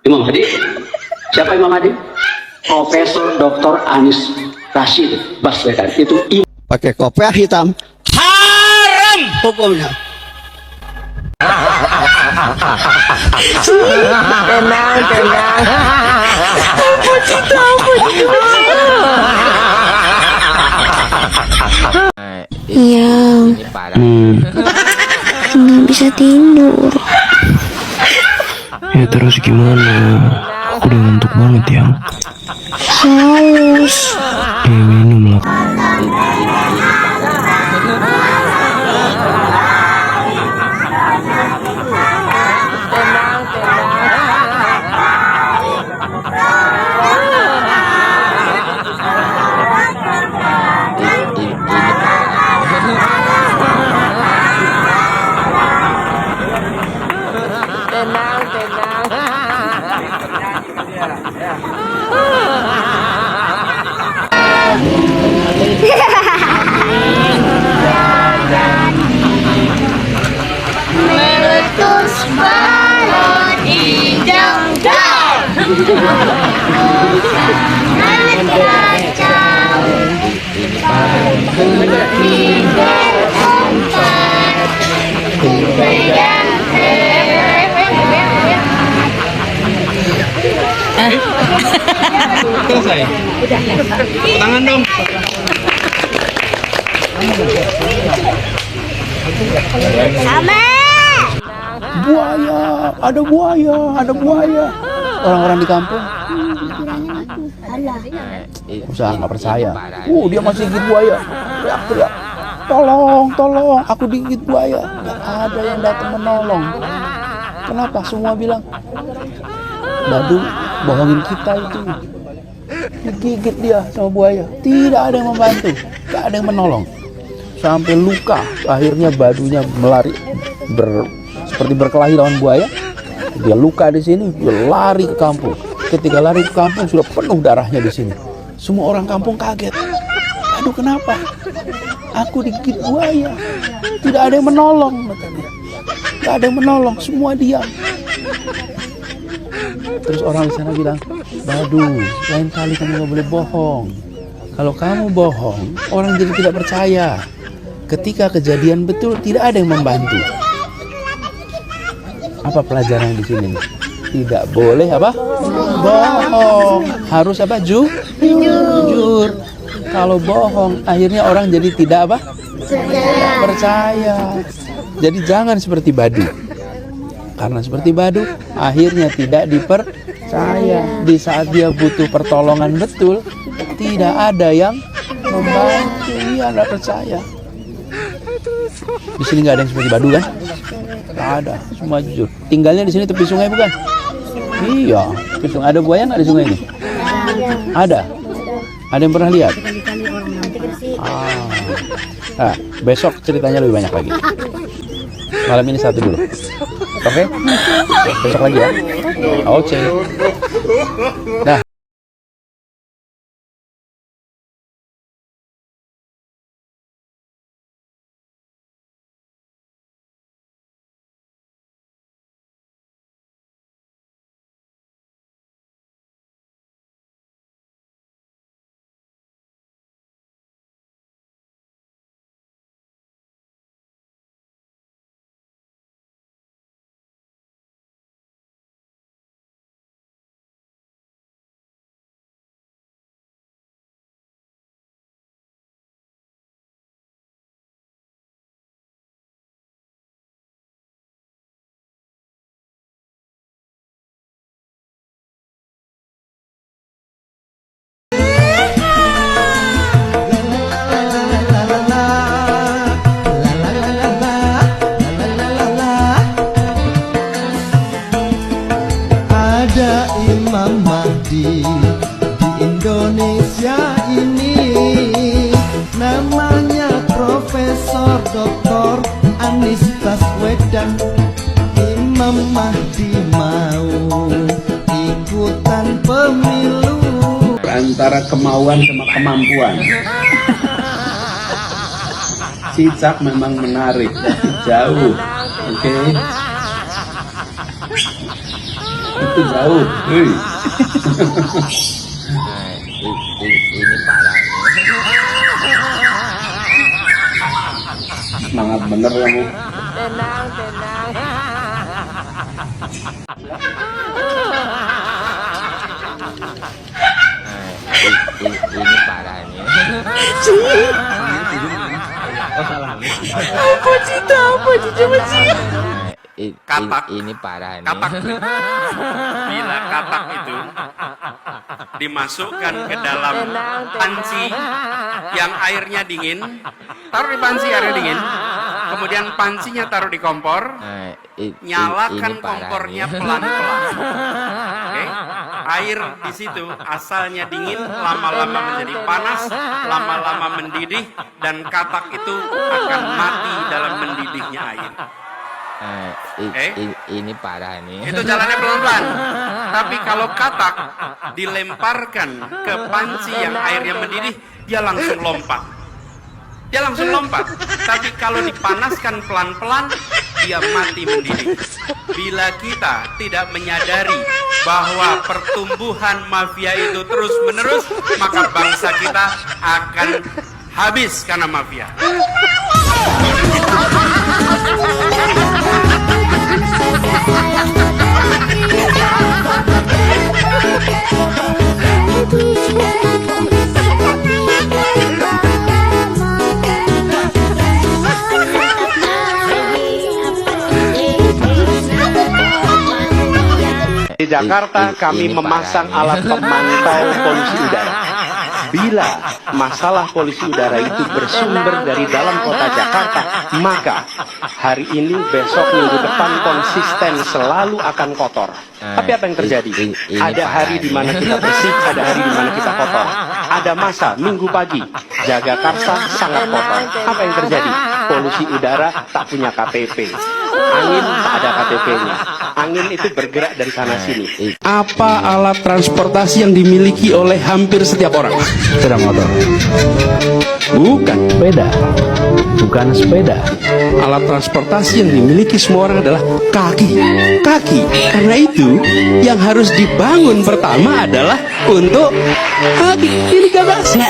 Imam Hadi. Siapa Imam Hadi? Profesor Dr. Anies Rashid Baswedan. Itu Pakai kopiah hitam. haram hukumnya. Iya, nggak bisa tidur. Ya terus gimana? Aku udah ngantuk banget ya. Haus. Minum lah. Meletus balon hijau dar. Sangat kacau. Tiga empat. Kupegang Selesai. Tangan dong. sama. Buaya, ada buaya, ada buaya. Orang-orang di kampung usaha nggak percaya. Dia masih gigit buaya. Teriak-teriak. Tolong, tolong, aku digigit buaya. Nggak ada yang datang menolong. Kenapa? Semua bilang, Badu bohongin kita itu. Digigit dia sama buaya. Tidak ada yang membantu. Nggak ada yang menolong. Sampai luka. Akhirnya badunya melari seperti berkelahi lawan buaya. Dia luka di sini, dia lari ke kampung. Ketika lari ke kampung sudah penuh darahnya di sini. Semua orang kampung kaget. Aduh, kenapa? Aku digigit buaya. Tidak ada yang menolong, katanya. Tidak ada yang menolong, semua diam. Terus orang di sana bilang, Badu, lain kali kamu nggak boleh bohong. Kalau kamu bohong, orang jadi tidak percaya. Ketika kejadian betul, tidak ada yang membantu. Apa pelajaran di sini? Tidak boleh apa? Bohong. Harus apa? Jujur. Kalau bohong, akhirnya orang jadi tidak apa? Percaya. Jadi jangan seperti Badu. Karena seperti Badu, akhirnya tidak dipercaya. Di saat dia butuh pertolongan betul, tidak ada yang membantu. Dia tidak percaya. Di sini nggak ada yang seperti Badu kan? Nggak ada, semua jujur. Tinggalnya di sini tepi sungai bukan? Iya, tepi sungai. Ada buaya nggak di sungai ini? Ada. Ada yang pernah lihat? Nah, besok ceritanya lebih banyak lagi. Malam ini satu dulu. Oke? Besok lagi ya. Oke. Nah. Ada Imam Mahdi di Indonesia ini, namanya Profesor Dr. Anies Baswedan. Imam Mahdi mau ikutan pemilu. Antara kemauan sama kemampuan. Cicak memang menarik, jauh. Oke. Itu jauh. Hei. Ini parah nih. Semangat bener kamu. Tenang. Ini parah nih. Oh salah. Apa cuma sih? Katak. Ini parah nih. Katak. Bila katak itu dimasukkan ke dalam panci yang airnya dingin, taruh di panci airnya dingin, kemudian pancinya taruh di kompor, nyalakan kompornya pelan-pelan. Oke? Air di situ asalnya dingin, lama-lama menjadi panas, lama-lama mendidih, dan katak itu akan mati dalam mendidihnya air. Ini parah nih. Itu jalannya pelan-pelan. Tapi kalau katak dilemparkan ke panci yang airnya mendidih, dia langsung lompat. Tapi kalau dipanaskan pelan-pelan, dia mati mendidih. Bila kita tidak menyadari bahwa pertumbuhan mafia itu terus-menerus, maka bangsa kita akan habis karena mafia. Di Jakarta kami memasang alat pemantau polusi udara. Bila masalah polusi udara itu bersumber dari dalam kota Jakarta, maka hari ini, besok, minggu depan konsisten selalu akan kotor. Tapi apa yang terjadi? Ada hari di mana kita bersih, ada hari di mana kita kotor. Ada masa minggu pagi Jagakarsa sangat kotor. Apa yang terjadi? Polusi udara tak punya KTP. Angin tak ada KTP-nya. Angin itu bergerak dari sana sini. Apa alat transportasi yang dimiliki oleh hampir setiap orang? Sepeda motor. Bukan. Sepeda. Bukan sepeda. Alat transportasi yang dimiliki semua orang adalah kaki. Kaki. Karena itu, yang harus dibangun pertama adalah untuk kaki. Ini gagasan.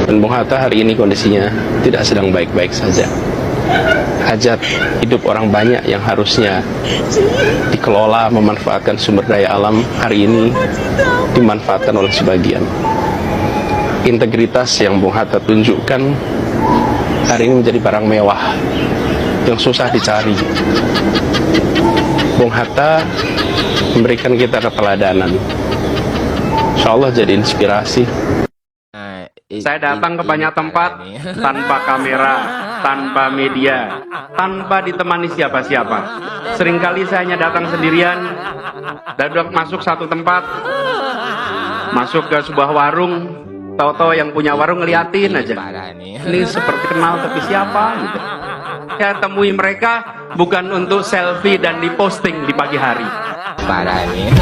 Dan Bung Hatta hari ini kondisinya tidak sedang baik-baik saja. Hajat hidup orang banyak yang harusnya dikelola memanfaatkan sumber daya alam hari ini dimanfaatkan oleh sebagian. Integritas yang Bung Hatta tunjukkan hari ini menjadi barang mewah yang susah dicari. Bung Hatta memberikan kita keteladanan. Insya Allah jadi inspirasi. Saya datang ke banyak tempat tanpa kamera, tanpa media, tanpa ditemani siapa-siapa. Seringkali saya hanya datang sendirian, dadak masuk satu tempat, masuk ke sebuah warung, tahu-tahu yang punya warung ngeliatin aja. Ini seperti kenal tapi siapa gitu. Saya temui mereka bukan untuk selfie dan diposting di pagi hari. Parah nih.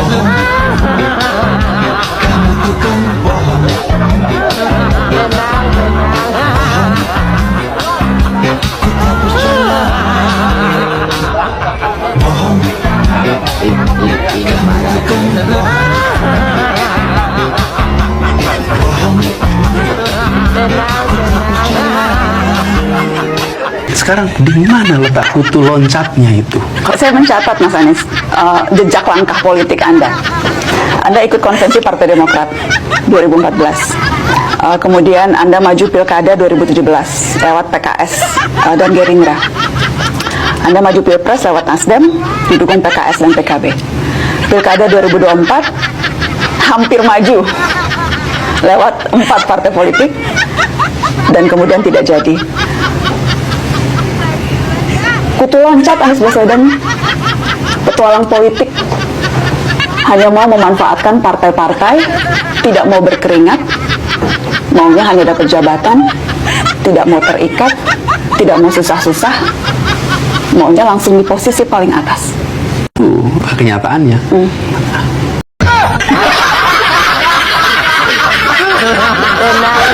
Sekarang di mana letak kutu loncatnya itu? Saya mencatat, Mas Anies, jejak langkah politik Anda. Anda ikut konvensi Partai Demokrat 2014. Kemudian Anda maju Pilkada 2017 lewat PKS dan Gerindra. Anda maju Pilpres lewat Nasdem, didukung PKS dan PKB. Pilkada 2024 hampir maju lewat 4 partai politik dan kemudian tidak jadi. Kutu loncat Anies Baswedan, petualang politik, hanya mau memanfaatkan partai-partai, tidak mau berkeringat, maunya hanya dapat jabatan, tidak mau terikat, tidak mau susah-susah, maunya langsung di posisi paling atas. Itu kenyataannya. Enang.